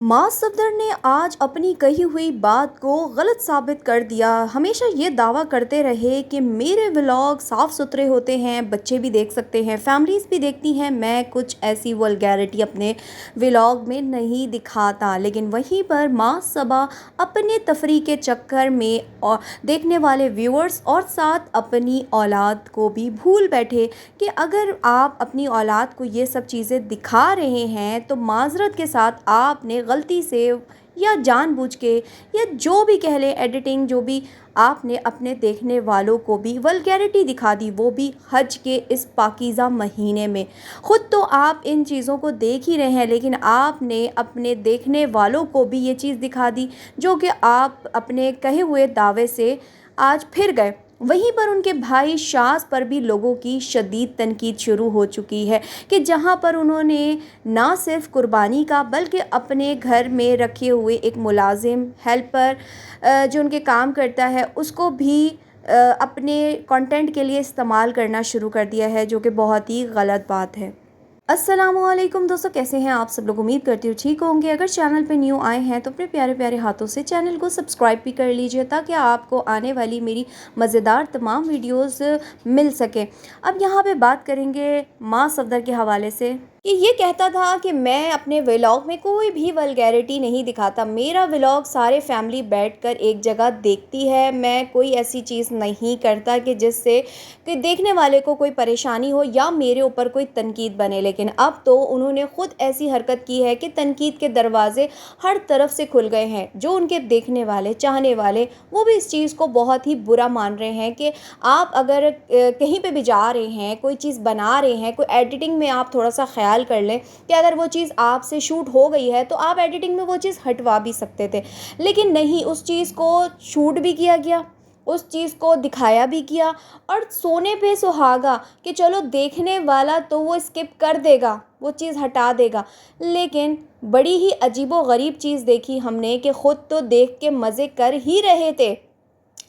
माँ सफदर ने आज अपनी कही हुई बात को गलत साबित कर दिया। हमेशा ये दावा करते रहे कि मेरे व्लॉग साफ सुथरे होते हैं, बच्चे भी देख सकते हैं, फैमिलीज भी देखती हैं, मैं कुछ ऐसी वल्गैरिटी अपने व्लॉग में नहीं दिखाता। लेकिन वहीं पर माँ सबा अपने तफरी के चक्कर में और देखने वाले व्यूअर्स और साथ अपनी औलाद को भी भूल बैठे कि अगर आप अपनी औलाद को ये सब चीज़ें दिखा रहे हैं तो माज़रत के साथ आपने गलती से या जानबूझ के या जो भी कह लें, एडिटिंग जो भी, आपने अपने देखने वालों को भी वल्गैरिटी दिखा दी, वो भी हज के इस पाकीज़ा महीने में। ख़ुद तो आप इन चीज़ों को देख ही रहे हैं, लेकिन आपने अपने देखने वालों को भी ये चीज़ दिखा दी जो कि आप अपने कहे हुए दावे से आज फिर गए। वहीं पर उनके भाई शाज़ पर भी लोगों की शदीद तनकीद शुरू हो चुकी है कि जहां पर उन्होंने ना सिर्फ कुर्बानी का बल्कि अपने घर में रखे हुए एक मुलाजिम हेल्पर जो उनके काम करता है उसको भी अपने कंटेंट के लिए इस्तेमाल करना शुरू कर दिया है, जो कि बहुत ही गलत बात है। अस्सलामुअलैकुम दोस्तों, कैसे हैं आप सब लोग? उम्मीद करती हूँ ठीक होंगे। अगर चैनल पे न्यू आए हैं तो अपने प्यारे प्यारे हाथों से चैनल को सब्सक्राइब भी कर लीजिए ताकि आपको आने वाली मेरी मज़ेदार तमाम वीडियोस मिल सके। अब यहाँ पे बात करेंगे माँ सफदर के हवाले से कि ये कहता था कि मैं अपने व्लॉग में कोई भी वल्गैरिटी नहीं दिखाता, मेरा व्लॉग सारे फैमिली बैठकर एक जगह देखती है, मैं कोई ऐसी चीज़ नहीं करता कि जिससे कि देखने वाले को कोई परेशानी हो या मेरे ऊपर कोई तनकीद बने। लेकिन अब तो उन्होंने ख़ुद ऐसी हरकत की है कि तनकीद के दरवाज़े हर तरफ से खुल गए हैं। जो उनके देखने वाले, चाहने वाले, वो भी इस चीज़ को बहुत ही बुरा मान रहे हैं कि आप अगर कहीं पे भी जा रहे हैं, कोई चीज़ बना रहे हैं, कोई एडिटिंग में आप थोड़ा सा ख्याल कर लें कि अगर वो चीज़ आपसे शूट हो गई है तो आप एडिटिंग में वो चीज़ हटवा भी सकते थे। लेकिन नहीं, उस चीज़ को शूट भी किया गया, उस चीज़ को दिखाया भी किया और सोने पे सुहागा कि चलो देखने वाला तो वो स्किप कर देगा, वो चीज़ हटा देगा। लेकिन बड़ी ही अजीबो-गरीब चीज़ देखी हमने कि ख़ुद तो देख के मज़े कर ही रहे थे।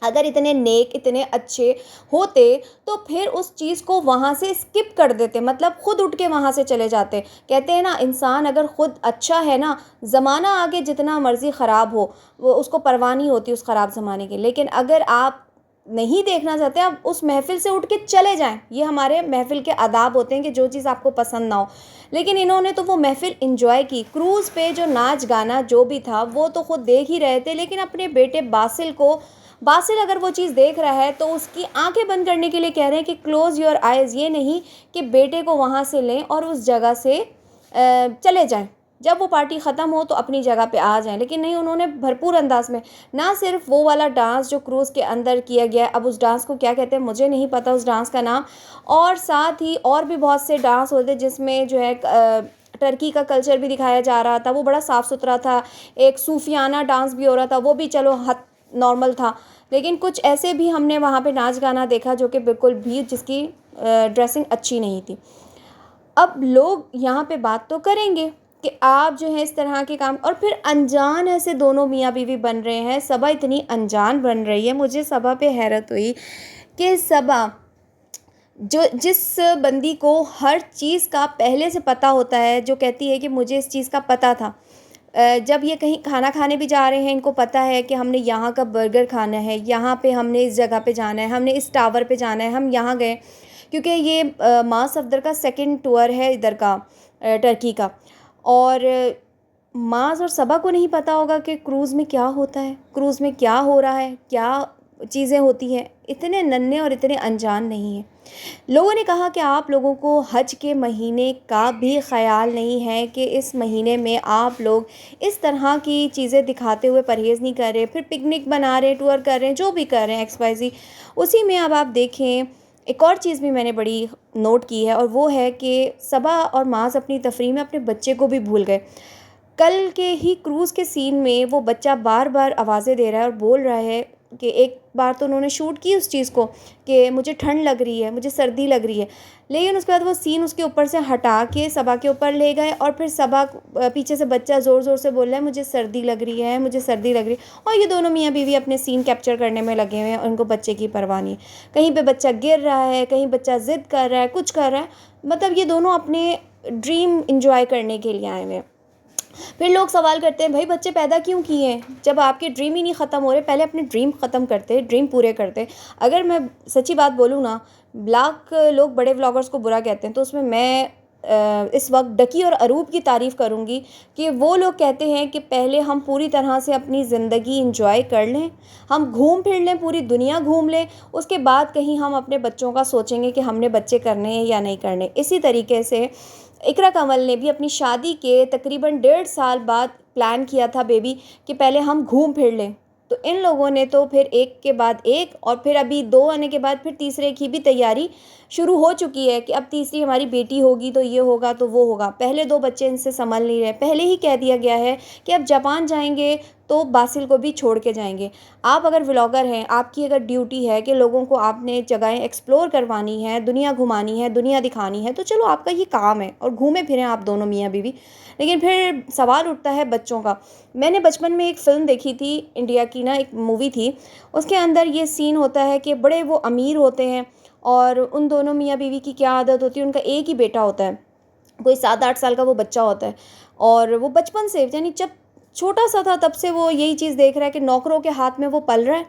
अगर इतने नेक, इतने अच्छे होते तो फिर उस चीज़ को वहाँ से स्किप कर देते, मतलब ख़ुद उठ के वहाँ से चले जाते। कहते हैं ना, इंसान अगर ख़ुद अच्छा है ना, ज़माना आगे जितना मर्ज़ी ख़राब हो, वो उसको परवाह नहीं होती उस ख़राब ज़माने की। लेकिन अगर आप नहीं देखना चाहते, आप उस महफ़िल से उठ के चले जाएँ। ये हमारे महफ़िल के आदाब होते हैं कि जो चीज़ आपको पसंद ना हो। लेकिन इन्होंने तो वो महफ़िल एंजॉय की। क्रूज़ पे जो नाच गाना जो भी था वो तो ख़ुद देख ही रहे थे, लेकिन अपने बेटे बासिल अगर वो चीज़ देख रहा है तो उसकी आंखें बंद करने के लिए कह रहे हैं कि क्लोज़ योर आइज़। ये नहीं कि बेटे को वहाँ से लें और उस जगह से चले जाएं, जब वो पार्टी ख़त्म हो तो अपनी जगह पे आ जाएं। लेकिन नहीं, उन्होंने भरपूर अंदाज में ना सिर्फ वो वाला डांस जो क्रूज़ के अंदर किया गया है, अब उस डांस को क्या कहते हैं मुझे नहीं पता उस डांस का नाम, और साथ ही और भी बहुत से डांस होते जिसमें जो है टर्की का कल्चर भी दिखाया जा रहा था। वो बड़ा साफ़ सुथरा था। एक सूफियाना डांस भी हो रहा था, वो भी चलो हद नॉर्मल था। लेकिन कुछ ऐसे भी हमने वहाँ पे नाच गाना देखा जो कि बिल्कुल भी जिसकी ड्रेसिंग अच्छी नहीं थी। अब लोग यहाँ पे बात तो करेंगे कि आप जो है इस तरह के काम, और फिर अनजान ऐसे दोनों मियाँ बीवी बन रहे हैं। सबा इतनी अनजान बन रही है, मुझे सबा पे हैरत हुई कि सबा जो जिस बंदी को हर चीज़ का पहले से पता होता है, जो कहती है कि मुझे इस चीज़ का पता था, जब ये कहीं खाना खाने भी जा रहे हैं, इनको पता है कि हमने यहाँ का बर्गर खाना है, यहाँ पे हमने इस जगह पे जाना है, हमने इस टावर पे जाना है, हम यहाँ गए, क्योंकि ये माँ सफदर का सेकंड टूर है इधर का, टर्की का। और माज़ और सबा को नहीं पता होगा कि क्रूज़ में क्या होता है, क्रूज़ में क्या हो रहा है, क्या चीज़ें होती हैं। इतने नन्हे और इतने अनजान नहीं हैं। लोगों ने कहा कि आप लोगों को हज के महीने का भी ख़याल नहीं है कि इस महीने में आप लोग इस तरह की चीज़ें दिखाते हुए परहेज़ नहीं कर रहे, फिर पिकनिक बना रहे हैं, टूर कर रहे हैं, जो भी कर रहे हैं XYZ। उसी में अब आप देखें, एक और चीज़ भी मैंने बड़ी नोट की है, और वो है कि सबा और माज़ अपनी तफरीह में अपने बच्चे को भी भूल गए। कल के ही क्रूज़ के सीन में वो बच्चा बार बार आवाज़ें दे रहा है और बोल रहा है कि एक बार तो उन्होंने शूट की उस चीज़ को कि मुझे ठंड लग रही है, मुझे सर्दी लग रही है। लेकिन उसके बाद वो सीन उसके ऊपर से हटा के सबा के ऊपर ले गए, और फिर सबा पीछे से बच्चा ज़ोर ज़ोर से बोल रहा है मुझे सर्दी लग रही है, मुझे सर्दी लग रही है। और ये दोनों मियाँ बीवी अपने सीन कैप्चर करने में लगे हुए हैं, उनको बच्चे की परवाह नहीं। कहीं पर बच्चा गिर रहा है, कहीं बच्चा ज़िद कर रहा है, कुछ कर रहा है, मतलब ये दोनों अपने ड्रीम इंजॉय करने के लिए आए हुए हैं। फिर लोग सवाल करते हैं भाई बच्चे पैदा क्यों किए हैं जब आपके ड्रीम ही नहीं ख़त्म हो रहे, पहले अपने ड्रीम ख़त्म करते, ड्रीम पूरे करते। अगर मैं सच्ची बात बोलूँ ना, ब्लॉग लोग बड़े व्लॉगर्स को बुरा कहते हैं, तो उसमें मैं इस वक्त डकी और अरूप की तारीफ़ करूँगी कि वो लोग कहते हैं कि पहले हम पूरी तरह से अपनी ज़िंदगी इंजॉय कर लें, हम घूम फिर लें, पूरी दुनिया घूम लें, उसके बाद कहीं हम अपने बच्चों का सोचेंगे कि हमने बच्चे करने हैं या नहीं करने। इसी तरीके से इकरा कंवल ने भी अपनी शादी के तकरीबन 1.5 साल बाद प्लान किया था बेबी कि पहले हम घूम फिर लें। तो इन लोगों ने तो फिर एक के बाद एक, और फिर अभी 2 आने के बाद फिर तीसरे की भी तैयारी शुरू हो चुकी है कि अब तीसरी हमारी बेटी होगी तो ये होगा तो वो होगा। पहले 2 बच्चे इनसे संभल नहीं रहे। पहले ही कह दिया गया है कि अब जापान जाएंगे तो बासिल को भी छोड़ के जाएंगे। आप अगर व्लॉगर हैं, आपकी अगर ड्यूटी है कि लोगों को आपने जगहें एक्सप्लोर करवानी है, दुनिया घुमानी है, दुनिया दिखानी है, तो चलो आपका ये काम है और घूमे फिरें आप दोनों मियाँ बीवी। लेकिन फिर सवाल उठता है बच्चों का। मैंने बचपन में एक फ़िल्म देखी थी, इंडिया की ना एक मूवी थी, उसके अंदर ये सीन होता है कि बड़े वो अमीर होते हैं और उन दोनों मियाँ बीवी की क्या आदत होती है, उनका एक ही बेटा होता है, कोई 7-8 साल का वो बच्चा होता है, और वो बचपन से यानी जब छोटा सा था तब से वो यही चीज़ देख रहा है कि नौकरों के हाथ में वो पल रहा है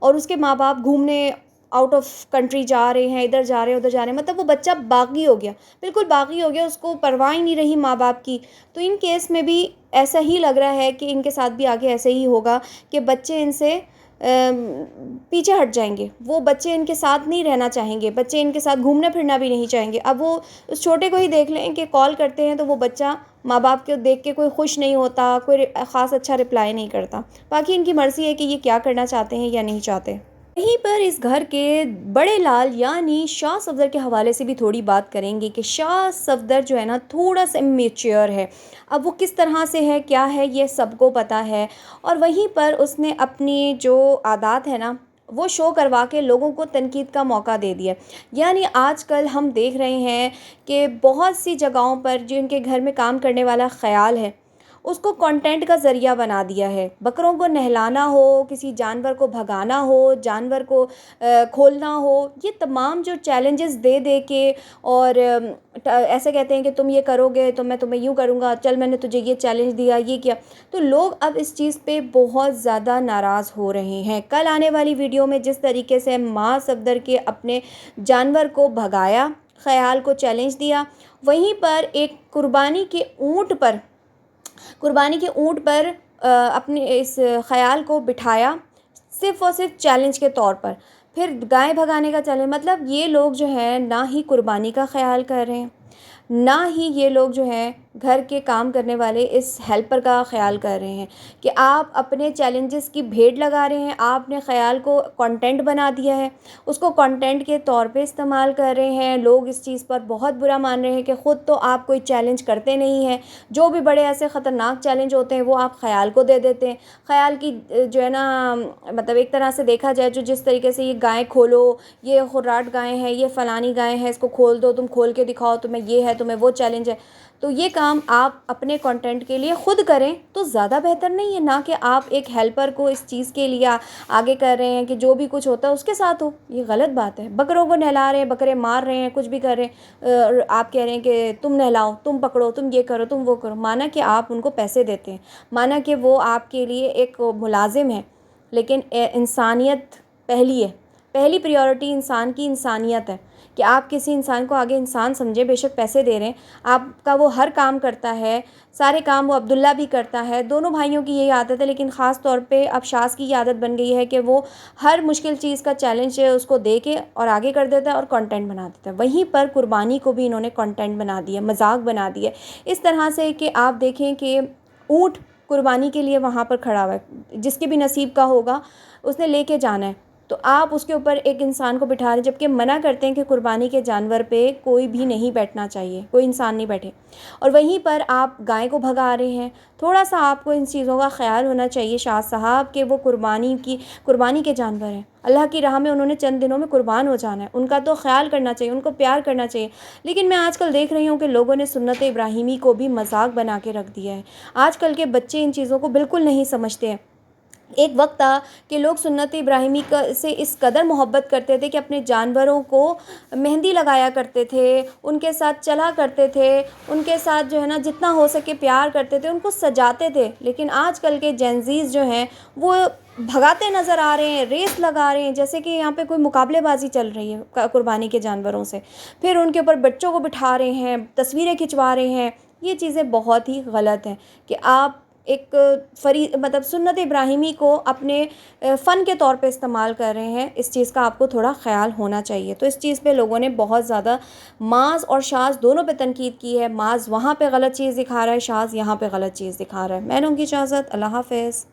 और उसके माँ बाप घूमने आउट ऑफ कंट्री जा रहे हैं, इधर जा रहे हैं, उधर जा रहे हैं, मतलब वो बच्चा बागी हो गया, बिल्कुल बागी हो गया, उसको परवाह ही नहीं रही माँ बाप की। तो इन केस में भी ऐसा ही लग रहा है कि इनके साथ भी आगे ऐसे ही होगा कि बच्चे इनसे पीछे हट जाएंगे, वो बच्चे इनके साथ नहीं रहना चाहेंगे, बच्चे इनके साथ घूमना फिरना भी नहीं चाहेंगे। अब वो उस छोटे को ही देख लें कि कॉल करते हैं तो वो बच्चा माँ बाप को देख के कोई खुश नहीं होता, कोई ख़ास अच्छा रिप्लाई नहीं करता। बाकी इनकी मर्ज़ी है कि ये क्या करना चाहते हैं या नहीं चाहते। वहीं पर इस घर के बड़े लाल यानी शाह सफदर के हवाले से भी थोड़ी बात करेंगे कि शाह सफदर जो है ना थोड़ा सा इमेच्योर है। अब वो किस तरह से है, क्या है, ये सबको पता है। और वहीं पर उसने अपनी जो आदत है ना वो शो करवा के लोगों को तनकीद का मौका दे दिया। यानी आजकल हम देख रहे हैं कि बहुत सी जगहों पर जो इनके घर में काम करने वाला ख़याल है उसको कंटेंट का ज़रिया बना दिया है। बकरों को नहलाना हो, किसी जानवर को भगाना हो, जानवर को खोलना हो, ये तमाम जो चैलेंजेस दे दे के और ऐसे कहते हैं कि तुम ये करोगे तो मैं तुम्हें यूँ करूँगा, चल मैंने तुझे ये चैलेंज दिया, ये किया। तो लोग अब इस चीज़ पे बहुत ज़्यादा नाराज़ हो रहे हैं। कल आने वाली वीडियो में जिस तरीके से माँ सफदर के अपने जानवर को भगाया, ख़याल को चैलेंज दिया, वहीं पर एक कुर्बानी के ऊँट पर अपने इस ख़याल को बिठाया, सिर्फ़ और सिर्फ चैलेंज के तौर पर। फिर गाय भगाने का चैलेंज, मतलब ये लोग जो हैं ना ही कुर्बानी का ख़याल कर रहे हैं, ना ही ये लोग जो हैं घर के काम करने वाले इस हेल्पर का ख़याल कर रहे हैं कि आप अपने चैलेंजेस की भेड़ लगा रहे हैं। आपने ख़याल को कंटेंट बना दिया है, उसको कंटेंट के तौर पे इस्तेमाल कर रहे हैं। लोग इस चीज़ पर बहुत बुरा मान रहे हैं कि ख़ुद तो आप कोई चैलेंज करते नहीं हैं, जो भी बड़े ऐसे ख़तरनाक चैलेंज होते हैं वो आप ख़याल को दे देते हैं। ख़याल की जो है ना, मतलब एक तरह से देखा जाए, जो जिस तरीके से ये गाय खोलो, ये खुर्राट गाय है, ये फ़लानी गाय है, इसको खोल दो, तुम खोल के दिखाओ, तुम्हें ये है, तुम्हें वो चैलेंज है, तो ये काम आप अपने कंटेंट के लिए ख़ुद करें तो ज़्यादा बेहतर नहीं है, ना कि आप एक हेल्पर को इस चीज़ के लिए आगे कर रहे हैं कि जो भी कुछ होता है उसके साथ हो। ये गलत बात है। बकरों को नहला रहे हैं, बकरे मार रहे हैं, कुछ भी कर रहे हैं, आप कह रहे हैं कि तुम नहलाओ, तुम पकड़ो, तुम ये करो, तुम वो करो। माना कि आप उनको पैसे देते हैं, माना कि वो आपके लिए एक मुलाजिम है, लेकिन इंसानियत पहली है। पहली प्रायोरिटी इंसान की इंसानियत है कि आप किसी इंसान को आगे इंसान समझे। बेशक पैसे दे रहे हैं, आपका वो हर काम करता है, सारे काम वो अब्दुल्ला भी करता है, दोनों भाइयों की यही आदत है। लेकिन ख़ास तौर पे अब शाज़ की ये आदत बन गई है कि वो हर मुश्किल चीज़ का चैलेंज उसको दे के और आगे कर देता है और कंटेंट बना देता है। वहीं पर कुर्बानी को भी इन्होंने कंटेंट बना दिया, मजाक बना दिया इस तरह से कि आप देखें कि ऊँट कुर्बानी के लिए वहाँ पर खड़ा हुआ है, जिसके भी नसीब का होगा उसने लेके जाना है, तो आप उसके ऊपर एक इंसान को बिठा रहे हैं, जबकि मना करते हैं कि कुर्बानी के जानवर पे कोई भी नहीं बैठना चाहिए, कोई इंसान नहीं बैठे। और वहीं पर आप गाय को भगा रहे हैं। थोड़ा सा आपको इन चीज़ों का ख्याल होना चाहिए शाह साहब कि वो कुर्बानी के जानवर हैं, अल्लाह की राह में उन्होंने चंद दिनों में कुर्बान हो जाना है, उनका तो ख्याल करना चाहिए, उनको प्यार करना चाहिए। लेकिन मैं आजकल देख रही हूँ कि लोगों ने सुन्नत इब्राहिमी को भी मजाक बना के रख दिया है। आजकल के बच्चे इन चीज़ों को बिल्कुल नहीं समझते हैं एक वक्त था कि लोग सुन्नत इब्राहिमी से इस कदर मोहब्बत करते थे कि अपने जानवरों को मेहंदी लगाया करते थे, उनके साथ चला करते थे, उनके साथ जो है ना जितना हो सके प्यार करते थे, उनको सजाते थे। लेकिन आजकल के जेनज़ीज़ जो हैं वो भगाते नज़र आ रहे हैं, रेस लगा रहे हैं, जैसे कि यहाँ पे कोई मुकाबलेबाजी चल रही है कुर्बानी के जानवरों से। फिर उनके ऊपर बच्चों को बिठा रहे हैं, तस्वीरें खिंचवा रहे हैं। ये चीज़ें बहुत ही गलत हैं कि आप एक फरी मतलब सुन्नत इब्राहिमी को अपने फ़न के तौर पे इस्तेमाल कर रहे हैं। इस चीज़ का आपको थोड़ा ख़्याल होना चाहिए। तो इस चीज़ पे लोगों ने बहुत ज़्यादा माज़ और शाज़ दोनों पे तनकीद की है। माज़ वहाँ पे गलत चीज़ दिखा रहा है, शाज़ यहाँ पे गलत चीज़ दिखा रहा है। मैं लूँगी इजाज़त। अल्लाह हाफ़िज़।